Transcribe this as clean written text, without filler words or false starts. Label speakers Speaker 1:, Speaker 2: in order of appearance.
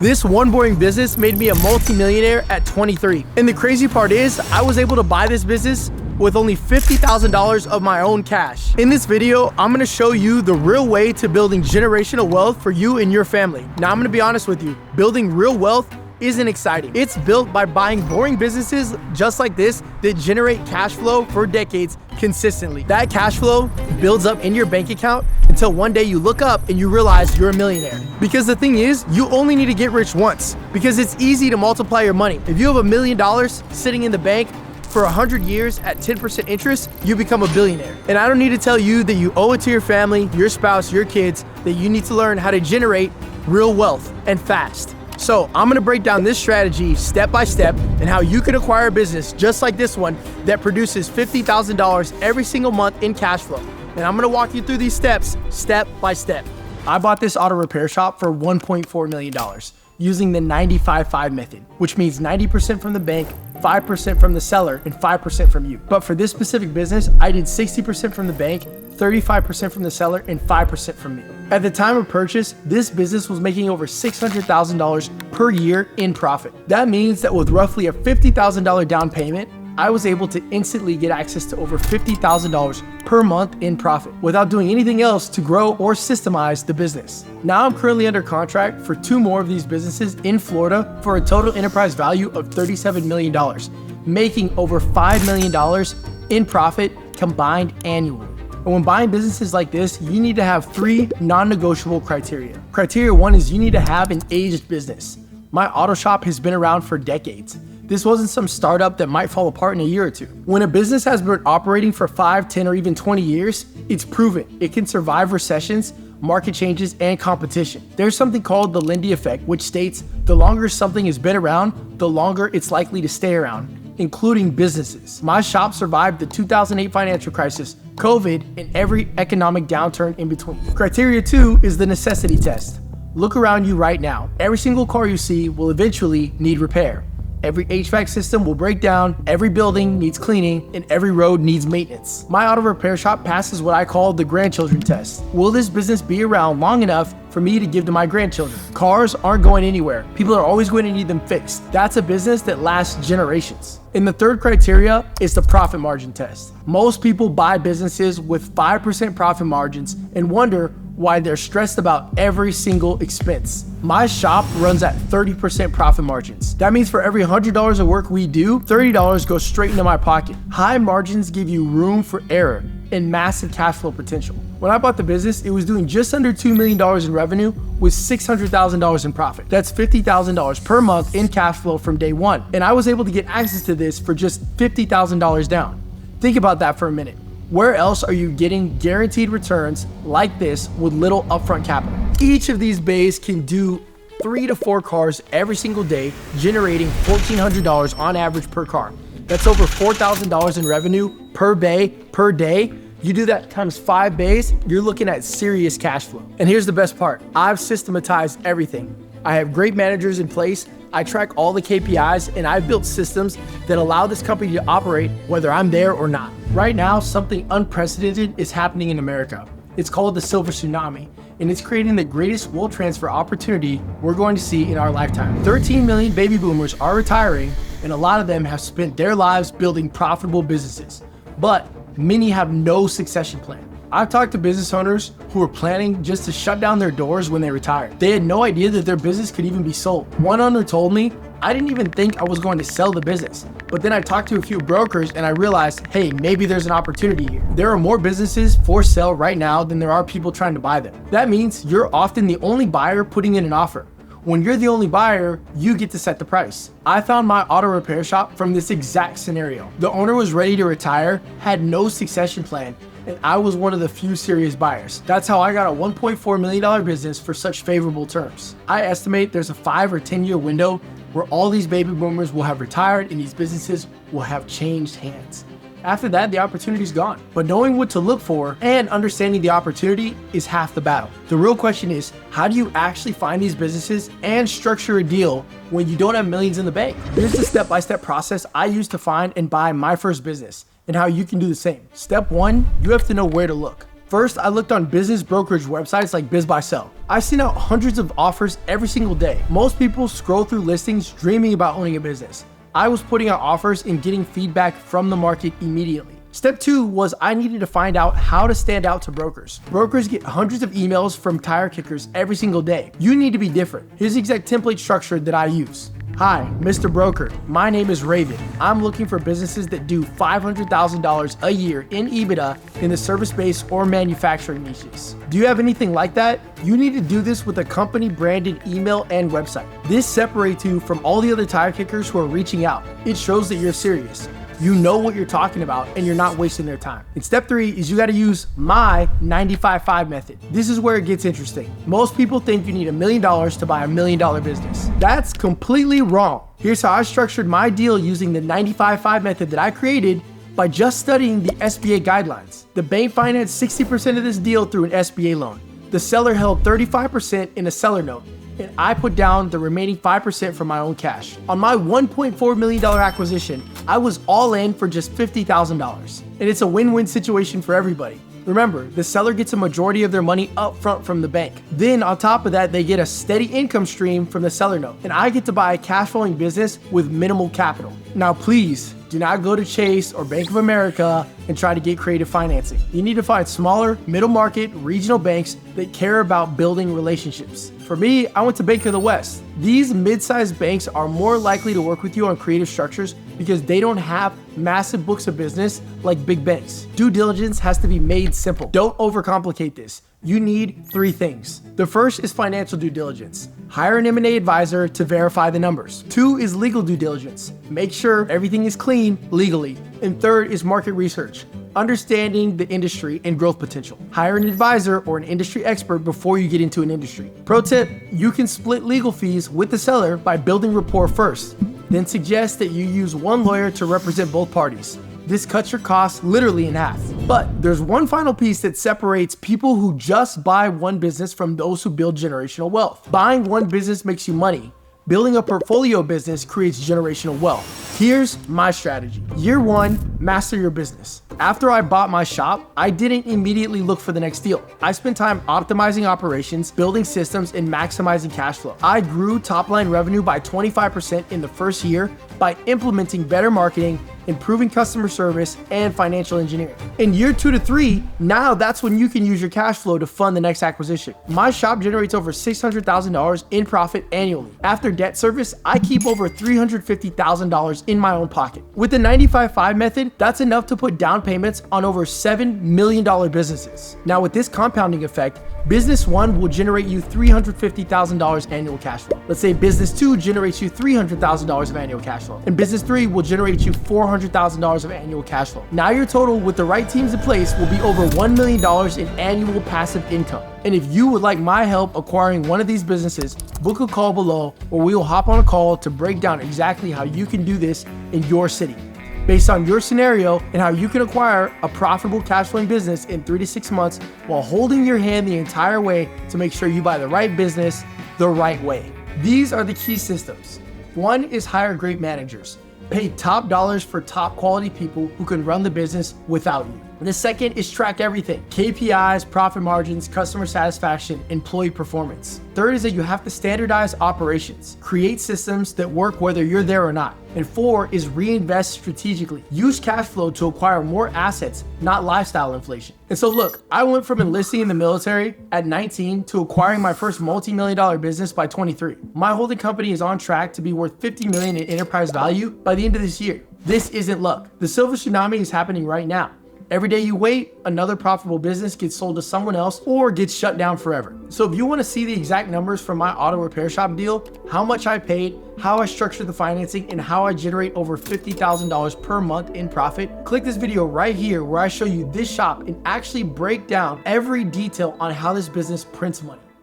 Speaker 1: This one boring business made me a multi-millionaire at 23. And the crazy part is, I was able to buy this business with only $50,000 of my own cash. In this video, I'm gonna show you the real way to building generational wealth for you and your family. Now, I'm gonna be honest with you, building real wealth isn't exciting. It's built by buying boring businesses just like this that generate cash flow for decades consistently. That cash flow builds up in your bank account until one day you look up and you realize you're a millionaire. Because the thing is, you only need to get rich once, because it's easy to multiply your money. If you have $1 million sitting in the bank for 100 years at 10% interest, you become a billionaire. And I don't need to tell you that you owe it to your family, your spouse, your kids, that you need to learn how to generate real wealth and fast. So I'm gonna break down this strategy step by step and how you can acquire a business just like this one that produces $50,000 every single month in cash flow. And I'm gonna walk you through these steps step by step. I bought this auto repair shop for $1.4 million using the 95-5 method, which means 90% from the bank, 5% from the seller, and 5% from you. But for this specific business, I did 60% from the bank, 35% from the seller, and 5% from me. At the time of purchase, this business was making over $600,000 per year in profit. That means that with roughly a $50,000 down payment, I was able to instantly get access to over $50,000 per month in profit without doing anything else to grow or systemize the business. Now I'm currently under contract for 2 more of these businesses in Florida for a total enterprise value of $37 million, making over $5 million in profit combined annually. And when buying businesses like this, you need to have 3 non-negotiable criteria. Criteria 1 is you need to have an aged business. My auto shop has been around for decades. This wasn't some startup that might fall apart in a year or 2. When a business has been operating for 5, 10, or even 20 years, it's proven it can survive recessions, market changes, and competition. There's something called the Lindy effect, which states the longer something has been around, the longer it's likely to stay around, including businesses. My shop survived the 2008 financial crisis, COVID, and every economic downturn in between. Criteria 2 is the necessity test. Look around you right now. Every single car you see will eventually need repair. Every HVAC system will break down, every building needs cleaning, and every road needs maintenance. My auto repair shop passes what I call the grandchildren test. Will this business be around long enough for me to give to my grandchildren? Cars aren't going anywhere. People are always going to need them fixed. That's a business that lasts generations. And the third criteria is the profit margin test. Most people buy businesses with 5% profit margins and wonder why they're stressed about every single expense. My shop runs at 30% profit margins. That means for every $100 of work we do, $30 goes straight into my pocket. High margins give you room for error and massive cash flow potential. When I bought the business, it was doing just under $2 million in revenue with $600,000 in profit. That's $50,000 per month in cash flow from day one. And I was able to get access to this for just $50,000 down. Think about that for a minute. Where else are you getting guaranteed returns like this with little upfront capital? Each of these bays can do 3 to 4 cars every single day, generating $1,400 on average per car. That's over $4,000 in revenue per bay, per day. You do that times 5 bays, you're looking at serious cash flow. And here's the best part. I've systematized everything. I have great managers in place. I track all the KPIs, and I've built systems that allow this company to operate whether I'm there or not. Right now, something unprecedented is happening in America. It's called the silver tsunami, and it's creating the greatest wealth transfer opportunity we're going to see in our lifetime. 13 million baby boomers are retiring, and a lot of them have spent their lives building profitable businesses, but many have no succession plan. I've talked to business owners who were planning just to shut down their doors when they retired. They had no idea that their business could even be sold. One owner told me, I didn't even think I was going to sell the business. But then I talked to a few brokers and I realized, hey, maybe there's an opportunity here. There are more businesses for sale right now than there are people trying to buy them. That means you're often the only buyer putting in an offer. When you're the only buyer, you get to set the price. I found my auto repair shop from this exact scenario. The owner was ready to retire, had no succession plan, and I was one of the few serious buyers. That's how I got a $1.4 million business for such favorable terms. I estimate there's a 5 or 10 year window where all these baby boomers will have retired and these businesses will have changed hands. After that, the opportunity's gone. But knowing what to look for and understanding the opportunity is half the battle. The real question is, how do you actually find these businesses and structure a deal when you don't have millions in the bank? Here's the step-by-step process I used to find and buy my first business, and how you can do the same. Step 1, you have to know where to look. First, I looked on business brokerage websites like BizBuySell. I sent out hundreds of offers every single day. Most people scroll through listings dreaming about owning a business. I was putting out offers and getting feedback from the market immediately. Step 2 was I needed to find out how to stand out to brokers. Brokers get hundreds of emails from tire kickers every single day. You need to be different. Here's the exact template structure that I use. Hi, Mr. Broker. My name is Raven. I'm looking for businesses that do $500,000 a year in EBITDA in the service-based or manufacturing niches. Do you have anything like that? You need to do this with a company branded email and website. This separates you from all the other tire kickers who are reaching out. It shows that you're serious. You know what you're talking about and you're not wasting their time. And step 3 is you got to use my 95-5 method. This is where it gets interesting. Most people think you need $1 million to buy $1 million business. That's completely wrong. Here's how I structured my deal using the 95-5 method that I created by just studying the SBA guidelines. The bank financed 60% of this deal through an SBA loan. The seller held 35% in a seller note, and I put down the remaining 5% from my own cash. On my $1.4 million acquisition, I was all in for just $50,000. And it's a win-win situation for everybody. Remember, the seller gets a majority of their money up front from the bank. Then on top of that, they get a steady income stream from the seller note. And I get to buy a cash flowing business with minimal capital. Now please, do not go to Chase or Bank of America and try to get creative financing. You need to find smaller, middle market, regional banks that care about building relationships. For me, I went to Bank of the West. These mid-sized banks are more likely to work with you on creative structures because they don't have massive books of business like big banks. Due diligence has to be made simple. Don't overcomplicate this. You need 3 things. The first is financial due diligence. Hire an M&A advisor to verify the numbers. 2 is legal due diligence. Make sure everything is clean legally. And 3rd is market research. Understanding the industry and growth potential. Hire an advisor or an industry expert before you get into an industry. Pro tip, you can split legal fees with the seller by building rapport first. Then suggest that you use one lawyer to represent both parties. This cuts your costs literally in half. But there's one final piece that separates people who just buy one business from those who build generational wealth. Buying one business makes you money. Building a portfolio business creates generational wealth. Here's my strategy. Year 1, master your business. After I bought my shop, I didn't immediately look for the next deal. I spent time optimizing operations, building systems, and maximizing cash flow. I grew top-line revenue by 25% in the first year by implementing better marketing, improving customer service, and financial engineering. In year 2 to 3, now that's when you can use your cash flow to fund the next acquisition. My shop generates over $600,000 in profit annually. After debt service, I keep over $350,000 in my own pocket. With the 95-5 method, that's enough to put down payments on over $7 million businesses. Now with this compounding effect, business 1 will generate you $350,000 annual cash flow. Let's say business 2 generates you $300,000 of annual cash flow, and business 3 will generate you $400,000 of annual cash flow. Now your total with the right teams in place will be over $1 million in annual passive income. And if you would like my help acquiring one of these businesses, book a call below where we will hop on a call to break down exactly how you can do this in your city, based on your scenario and how you can acquire a profitable cash flowing business in 3 to 6 months while holding your hand the entire way to make sure you buy the right business the right way. These are the key systems. 1 is hire great managers. Pay top dollars for top quality people who can run the business without you. The second is track everything: KPIs, profit margins, customer satisfaction, employee performance. Third is that you have to standardize operations, create systems that work whether you're there or not. And 4 is reinvest strategically. Use cash flow to acquire more assets, not lifestyle inflation. And so look, I went from enlisting in the military at 19 to acquiring my first multi-million-dollar business by 23. My holding company is on track to be worth $50 million in enterprise value by the end of this year. This isn't luck. The silver tsunami is happening right now. Every day you wait, another profitable business gets sold to someone else or gets shut down forever. So if you want to see the exact numbers from my auto repair shop deal, how much I paid, how I structured the financing, and how I generate over $50,000 per month in profit, click this video right here where I show you this shop and actually break down every detail on how this business prints money.